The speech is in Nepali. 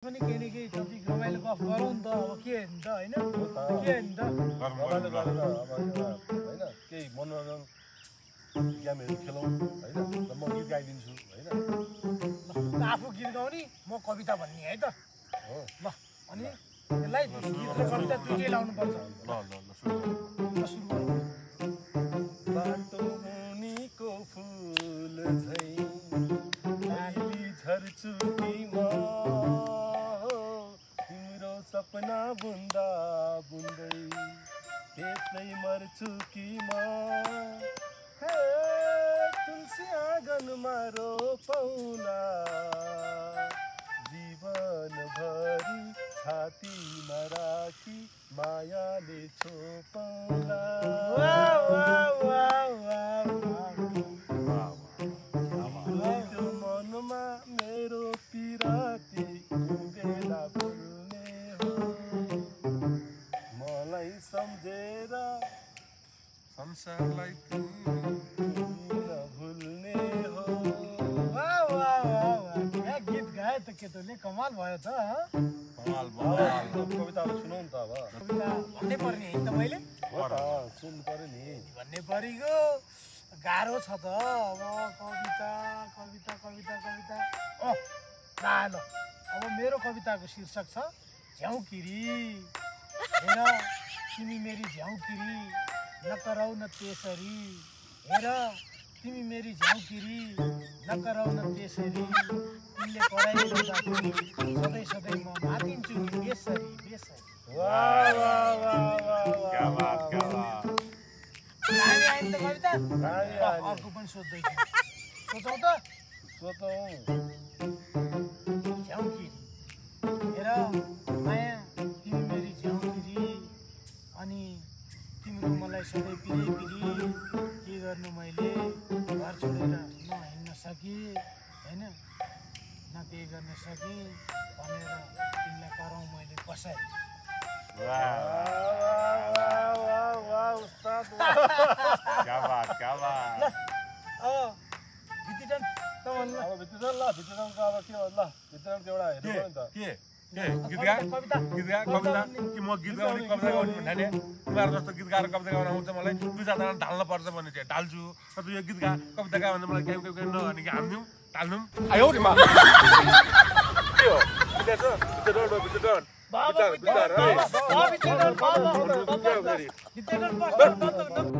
पनि केही न केही टपिक रमाइलो गफ गरौँ नि त अब के नि त हैन के नि त रमाइलो गरेर अब हैन केही मनोरञ्जन गेमहरु खेलौँ हैन र म गीत गाइदिन्छु हैन ल आफू गीत गाउने म कविता भन्ने है त हो ल अनि यसलाई गीत र कविता दुईटै लाउनु पर्छ ल सुरु ल सुरु गरौँ बाटो मुनिको फूल झै आइली झर्छु तिमा तिम्रो सपना बुन्दा बुन्दै त्यसै मर्छु कि म हे तुलसी आँगनमा रोपौला जीवनभरि छातीमा राखी मायाले छोपौला मेरो मनमा मेरो पिराती बेला भुल्ने हो मलाई सम्झेर संसारलाई भुल्ने हो गीत गाए त केटोले कमाल भयो त कविताहरू सुनौ त अब कविता भन्नै पर्ने है त मैले सुन्नु पर्यो नि भन्नै परेको गाह्रो छ त अब कविता कविता कविता कविता ल अब मेरो कविताको शीर्षक छ झ्याउकिरी हेर तिमी मेरी झ्याउकिरी नकराउ न त्यसरी हेर तिमी मेरी झ्याउकिरी नकराउ न त्यसरी तिमीले कराइरहँदाखेरि सधैँ सधैँ म मातिन्छु नि बेसरी बेसरी आयो त कविता अर्को पनि सोध्दैछु सोचौ त सोचौँ झ्याउकिरी हेर माया तिमी मेरी झ्याउकिरी अनि तिम्रो मलाई सधैँ पिरे के गर्नु मैले घर छोडेर नहिँड्न सकेँ होइन न केही गर्न सकेँ भनेर तिमीलाई कराउँ मैले कसरी अब भित्तिटन त भन्नु अब भित्तिटन ल भित्तिटनको अब के हो ल भित्तिटनको एउटा हेर्नु पर्यो नि त गीत गा कविता कि म गीत गाउने कविता गाउने भन्नाले तिमीहरू जस्तो गीत गाएर कविता गाउन आउँछ मलाई दुई चारजना ढाल्न पर्छ भने चाहिँ ढाल्छु र तँ यो गीत गा कविता गा भने मलाई केही केही नभने कि हान्दिउँ ढाल्नौँ के हो भित्तिटन